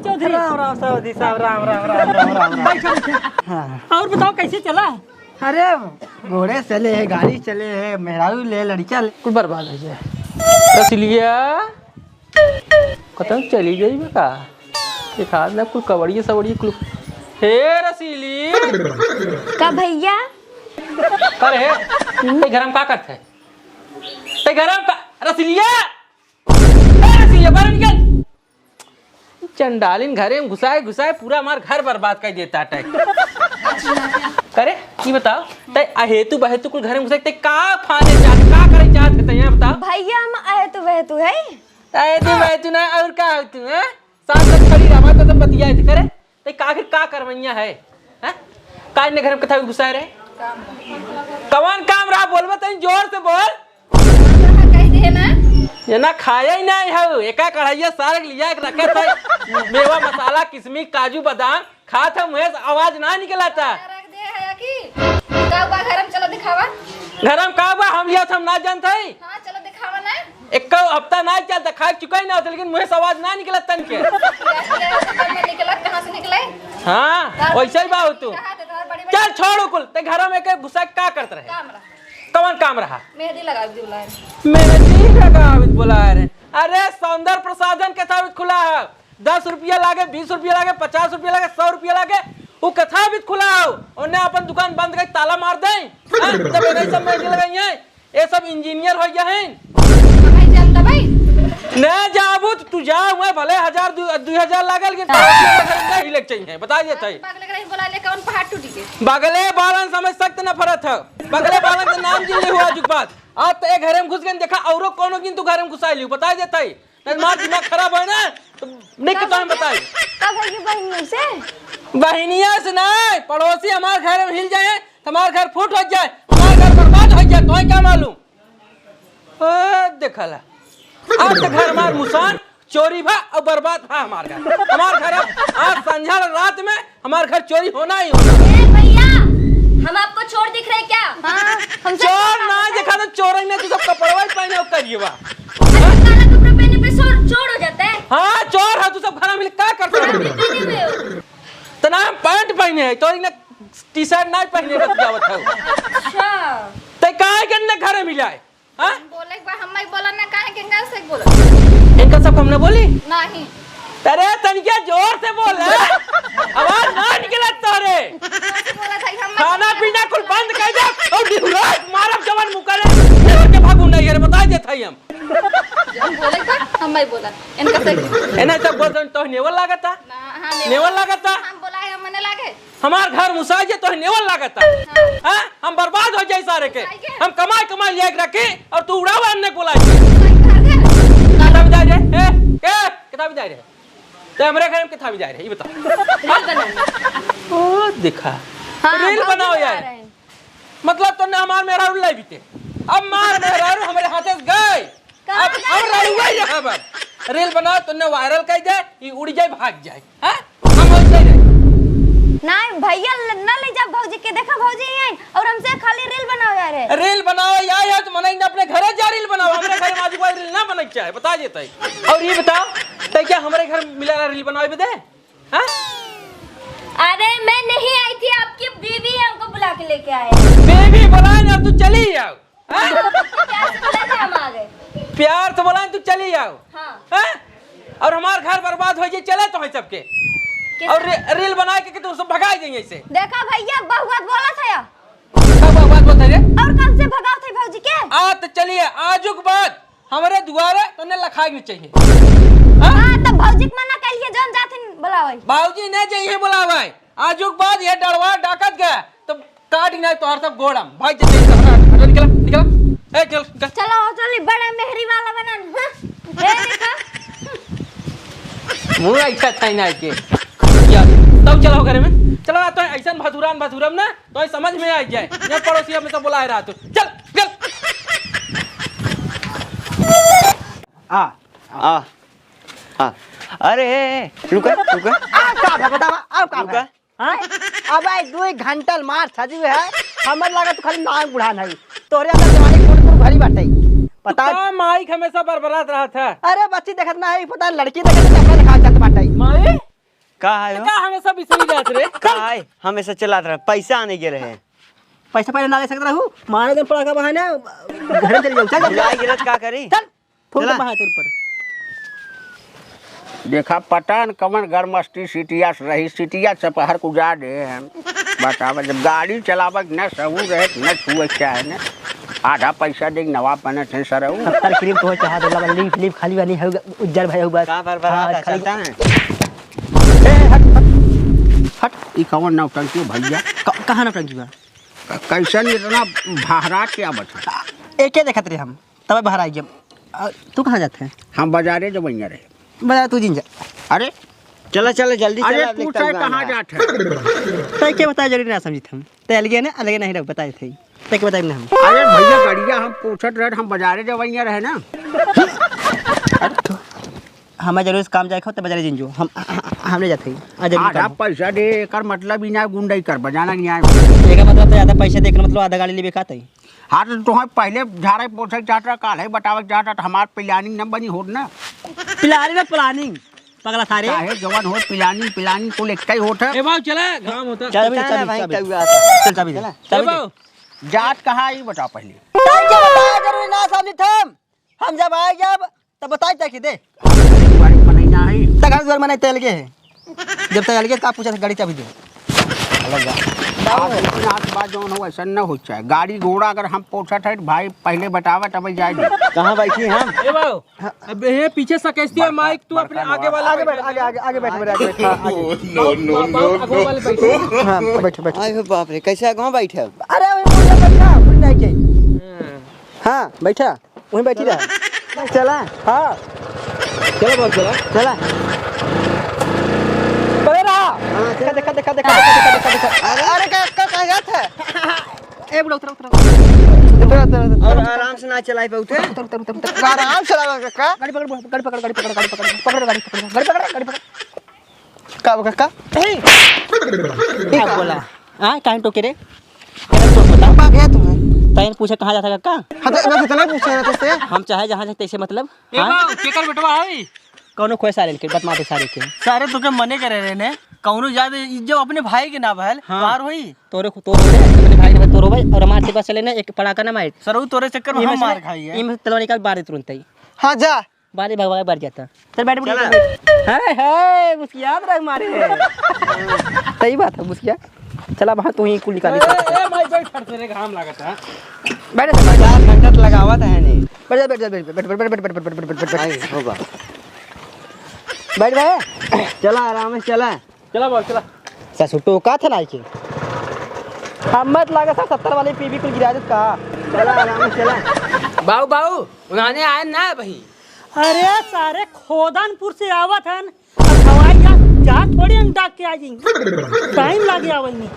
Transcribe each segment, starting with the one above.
Chaudhary. Ram Ram Saudi साहब, राम राम राम राम राम राम। बैठो बैठो। हाँ। और बताओ कैसे चला? अरे घोड़े चले है, गाड़ी चले है, मेहरारू ले, लड़का ले, कुछ बर्बाद हो जाए। रसिलिया कतम चली गई बेका एक हाथ ना कुल कवड़िए सवड़िए कुल। हे रसीली का भैया कर है ते घर में का करते है ते घर में रसीलिया रसीलिया बाहर निकल। चंडालिन घरे में घुसाए घुसाए पूरा हमार घर बर्बाद कर देता है। करे ये बताओ ते अहेतु बहेतु कुल घर में घुसाए ते का फाने चाहते का करे चाहते ते बताओ। भैया हम आए तो वह तू है अहेतु बहेतु ना और का हो तू हैं साथ साथ खड़ी रहा तो सब बतियाए थे करे ते का करवैया है हैं काज ने घर में कथा घुसाए रहे कौन काम रहा बोलबे तनी जोर से बोल। कह दे ना ये ना खाया ही नहीं है एका कढ़ाइया सारक लिया के रखे थे मेवा मसाला किशमिश काजू बादाम खा था मुझे आवाज ना निकला था। रख दे है कि का बा घरम चलो दिखावा घर में का बा हम लिया हम ना जानते हैं। हां चलो दिखावा ना एक हफ्ता ना चलता खा चुका ही ना होता लेकिन मुझे आवाज ना निकला तन के। निकला कहां से निकले? हाँ वैसे ही बात तू चल छोड़ कुल ते घर में के घुसा क्या करते रहे कौन काम रहा? मेहंदी लगा दी बुलाए मेहंदी लगावित बुला रहे। अरे सौंदर्य प्रसाधन के था खुला है 10 रुपया लागे 20 रुपया लागे 50 रुपया लागे 100 रुपया लागे वो कथा भी खुला हो उन्हें अपन दुकान बंद कर ताला मार दे तब नहीं सब मेहंदी लगाई है ये सब इंजीनियर हो गया है भाई जानता भाई न जाबू तू जा हुआ भले 1000 2000 लागल लेकिन नहीं लग चाहिए बता दे थई पागल करे बुला ले कौन पहाड़ टूटी के बगले बालन समझ सकते न फरत है बगले बालन का नाम जिले हुआ जुग बात आज तो एक घर में घुस गए देखा औरो कोनो किन तू घर में घुसा लियो बता दे थई न मार दिमाग खराब है ना तो निक तो हम बताई कब है ये बहनियों से बहनिया से नहीं पड़ोसी हमारे घर में हिल जाए हमारे घर फूट हो जाए हमारे घर बर्बाद हो जाए तो क्या मालूम देखला आज तक घर हमार मुसान चोरी भा और बर्बाद भा हमारे घर आज संझा रात में हमारे घर चोरी होना ही होना। भैया हम आपको चोर दिख रहे क्या? हाँ, हम चोर ना देखा तो चोर ने तो सब कपड़वा ही पहने हो करिए बा काला कपड़ा पहने पे चोर हो जाता है। हाँ चोर है तू सब घर में क्या करते हो तना पैंट पहने है तो ने टी शर्ट नहीं पहने बस जावत है। अच्छा ते काहे के ने घर में जाए हां बोले एक बार हम ही बोला ना काहे केंगा से बोला इनका सब हमने बोली नहीं अरे तनिया जोर से बोल आवाज ना निकला तोरे बोला था हम खाना पीना कुल बंद कर दे और डिहुरा मारब जवान मुकरे के भागू नहीं रे बता दे थई हम बोले था हम ही बोला इनका से एने सब बोल तो नेवल लागता हां नेवल लागता हम बोला है मने लागे हमार घर मुसाजे तो नेवल लागता हां हम बर्बाद हो जाए सारे के हम कमाई लिया के रखे और तू उड़ावा ने बोला किताब जा रे ए के किताब जा रे तो हमारे घर में किताब जा रे ये बता ओ देखा रील बनाओ यार मतलब तो ने हमार मेरा उल्लाई बीते अब मार मेरा हमारे हाथ से गए अब रहुआ यहां पर रील बनाओ तो ने वायरल कर जाए ये उड़ जाए भाग जाए हां हम ऐसे रहे नहीं भैया ना ले जा भौजी के देखा भौजी हैं और हमसे खाली रील बनाओ यार रील बनाओ या तो मनाई ना अपने घरे जा रील बनाओ हमारे घर में आजू बाजू रील ना बने क्या है बता देता है। और ये बताओ तो क्या हमारे घर मिला रील बनाओ बदे हां अरे मैं नहीं आई थी आपकी बीवी है हमको बुला के लेके आए बेबी बुलाए ना तू चली आओ हां प्यार से बुला के हम आ गए प्यार से बुलाए तू चली आओ हां और हमारे घर बर्बाद हो जाए चले तो है सबके और रील बना के तुम सब भगा देंगे इसे देखा भैया बहुआत बोला था या सब बात बता रे और कब से भगाओ थे भौजी के आ तो चलिए आजुक बाद हमारे दुआरे तने लखाई नहीं चाहिए हां तब भौजी के मना कहिए जौन जाथिन बुलावे बाबूजी ने चाहिए बुलावे आजुक बाद ये डरवा डाकत गया तो काट ना तोहर सब गोड़म भाई चल निकल ए चल चलो चली बड़ा मेहरी वाला बनन हे देखा मुंह अच्छा था ना के तब चलो घर में चलो तो ऐसा भथुरम ना तो समझ में आ जाए जब पड़ोसी में सब बुलाए रहा तो चल चल आ अरे रुका आप का बतावा आप का रुका हां अब 2 घंटा मार सजी है हमर लागत खाली नाक बुढ़ा नहीं तोरे अंदर जवानी कोट भरी बाटे पता माइक हमेशा बरबरात रहा था। अरे बच्ची देखत ना है पता लड़की देखत अपना दिखा चलत बाटे माई का है हो? का हमेशा बिसरी जात रे का है हमेशा चलात रहे पैसा आने के रहे पैसा पहले ना ले सकता रहूं मारे दिन पड़ा का बहाना घर चले जाऊं चल बुलाई गिरत का करी चल फोन चला। पे बहा तेरे ऊपर देखा पटान कमन गरमस्ती सिटिया से रही सिटिया से पहर को जा दे हम बतावा जब गाड़ी चलावक न सहू रहे न छुए चाहे न आधा पैसा दे नवा पने थे सर सत्तर क्रीम तो चाहा दे लगा लीफ लीफ खाली वाली है उज्जर भाई बस का पर हाँ, खाली- चलता है ए हट हट ई कवन नौटंकी भैया कहां ना टंकी बा कैसन इतना भारा क्या बता एके देखत रहे हम तब बाहर आई जब तू कहां जाते हैं हम बाजारे जब बनिया रहे बजा तू जिन जा अरे चला चला जल्दी अरे चला तू चाहे कहाँ जाते है तय के बताया जरूरी ना समझी हम तय अलगे ना अलगे नहीं रख बताए थे तय के बताए ना हम अरे भैया गड़िया हम पूछत रहे हम बाजारे जब बनिया रहे ना हमें जरूर इस काम जाए खो तो बाजार जिन जो हम ले जाते हैं जरूर आधा काम पैसा दे कर मतलब ही ना गुंडई कर बजाना नहीं आए एक मतलब तो ज्यादा पैसा देकर मतलब आधा गाड़ी लेबे खाते ही हाँ तो तुम्हें पहले झाड़े पोछे चाहता काल है बतावक चाहता हमार प्लानिंग न बनी होत ना प्लानिंग में प्लानिंग पगला सारे चाहे जवान हो प्लानिंग कुल एक ही होता ए बाबू चला काम होता चाबी चलता है भाई चाबी कौआ आता चल चाबी दे ए चाबी दे बाबू जात कहाँ आई बता पहले तय के बताया जरूरी ना समझी हम जब आए जब तब बताए तक दे बारी बनैया है तक घर मने तेल के है जब तक अलगे का पूछा गाड़ी चाबी दे बात जौन हो ऐसा न हो चाहे गाड़ी घोड़ा अगर हम पोछत है भाई पहले बतावा तब जाए कहाँ बैठी हम ए बाबू अब ये पीछे सकैस्ती है माइक तू अपने आगे वाला आगे बैठ आगे बैठ मेरे आगे बैठ आगे वाले बैठो हां बैठ बैठ आए हो बाप रे कैसे गाँव बैठे अब? अरे वही मुझे बैठा भूल नहीं के हां बैठा वहीं बैठी रहा चला हां चलो बाबू चला चला बड़े रहा देखा अरे का जात है ए बुला उतर और आराम से ना चलाई पे उठे आराम से चला का गाड़ी पकड़ का क्या बोला हां काहे टोके रे पा गया तुम्हें तैन पूछे कहां जाता काका हाँ तो मैं कितना पूछ रहा था तुझसे हम चाहे जहां जाते ऐसे मतलब ए बाबू केकर बेटवा है कौनो खोए सारे के बत माते सारे के सारे तुके मने करे रहे ने कौनो ज्यादा जब अपने भाई के ना भल पार होई तोरे अपने भाई ने तोरो भाई और हमारे पास चले ना एक पड़ाका ना मार सरऊ तोरे चक्कर में हम मार खाई है इम तलवा निकाल बारे तुरंत ही हाँ जा बारे भगवा बार जाता चल बैठ हाय हाय मुस्कियात रख मारे सही बात है मुस्किया चला वहां तू ही कुल निकाली ए भाई बैठ फट रे घाम लागत है बैठ 4 घंटा तो लगावा था है नहीं बैठ होगा बैठ भाई चला आराम से चला चला बाबू चला ससुर टोका था लाइके हम मत लागा सब 70 वाले पीबी कुल गिरा देत का चला आराम से चला बाबू बाबू उन्होंने आए ना भाई अरे सारे खोदनपुर से आवत हन अब हवाई जहाज थोड़ी हम डाक के आ जाएंगे टाइम लगे आवल में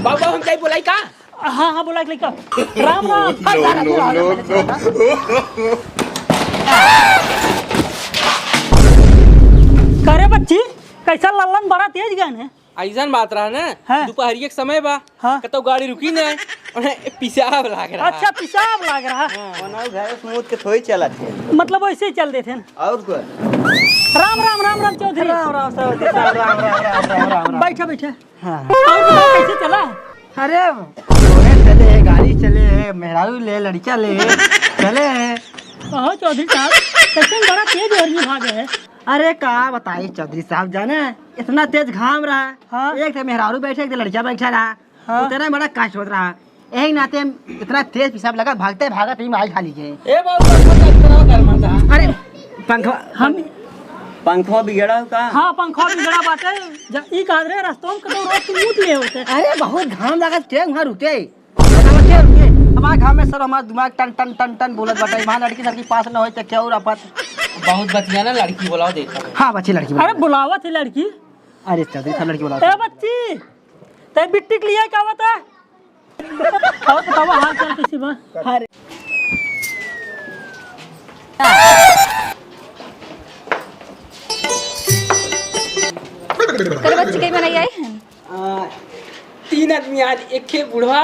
बाबू हम कहीं बोलाई का हाँ हाँ बोला लड़का राम राम करे बच्ची कैसा लल्लन बड़ा तेज गन है ऐसन बात रहा ना हाँ। दोपहरी के समय बा हाँ। कतो गाड़ी रुकी ना पिसाब लाग रहा अच्छा पेशाब लग रहा बनाओ घर स्मूथ के थोड़ी चला थे मतलब वैसे ही चल देते हैं और को राम राम राम राम चौधरी राम राम बैठा बैठा हाँ और बताओ कैसे चला अरे घोड़े चले गाड़ी चले मेहरारू ले लड़का ले चले कहो चौधरी साहब कैसे बड़ा तेज और भागे है अरे का बताइए चौधरी साहब जाने इतना तेज घाम रहा है हाँ। एक थे मेहरारू बैठे एक थे लड़का बैठा रहा हाँ। उतना बड़ा कष्ट होता रहा एक नाते इतना तेज पेशाब लगा भागते भागते ही आई खा लीजिए ए बाबू अरे पंखा हम पंखा बिगड़ा का हाँ पंखा बिगड़ा बाटे ई कह रहे रास्तों में कतो रोज मुंह ले होते अरे बहुत घाम लगा ट्रेन वहाँ रुके हमारे घाम में सर हमारा दिमाग टन टन टन टन बोलत बाटे वहाँ लड़की सबके पास न हो तो क्या और आपत बहुत बतिया ना लड़की बोलाओ देखा हाँ बच्ची लड़की अरे बुलावा थी लड़की अरे चौधरी साहब लड़की बोला ए बच्ची ते बिट्टी के लिए क्या बता और बताओ हाल चाल कैसी बा अरे तेरे बच्चे कहीं बनाई आई हैं तीन आदमी आज एक खे बुढ़वा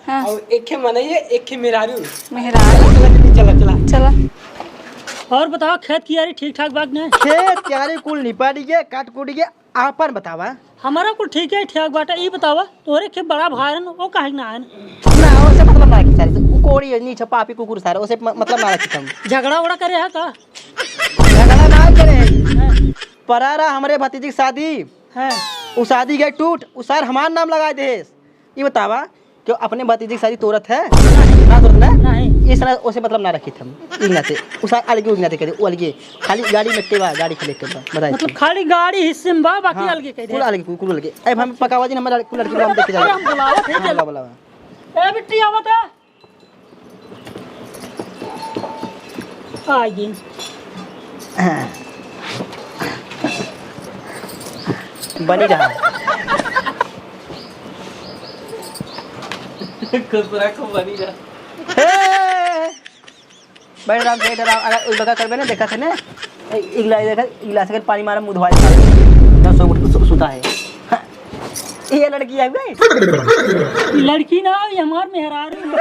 हाँ। और एक खे मनइए एक खे मेहरारू। मेहरारू चला जल्दी चला चला। चला। और बताओ खेत की यारी ठीक ठाक बात नहीं खेत क्यारी कुल निपट गए काट कूट गए आपन बतावा हमारा कुल ठीक है ठीक बाटा ये बतावा तोरे के बड़ा भाई है वो काहे ना है ना ओसे मतलब ना रखी सारी से कोड़ी नीचे पापी कुकुर सारे ओसे मतलब ना रखी तुम झगड़ा उड़ा करे है का झगड़ा ना करे परारा हमारे भतीजी की शादी है उ शादी गए टूट उ सर हमार नाम लगाए दे ये बतावा कि अपने भतीजी की शादी तोरत है ना तोरत ना नहीं इस तरह ओसे मतलब ना रखी थम इगना से उस अलगे उगना से करे अलगे खाली गाड़ी में टेवा गाड़ी खेले के बताइए मतलब खाली गाड़ी हिस्से में बा बाकी अलगे कह कुल दे अलगे कुल अलगे अब हम पकावा जी हमारा कुल लड़की हम देख के अरे हम बुलावा थे चलो जाओ ए बिट्टी आवत है आई बनी रहा खुसरा को बनी जा। बैठ रहा अगर उस बगा करबे ना देखा थे ना इगला से पानी मारा मुंह धोया ना सो सुता है हाँ, ये लड़की है भाई लड़की ना ये हमार मेहरारू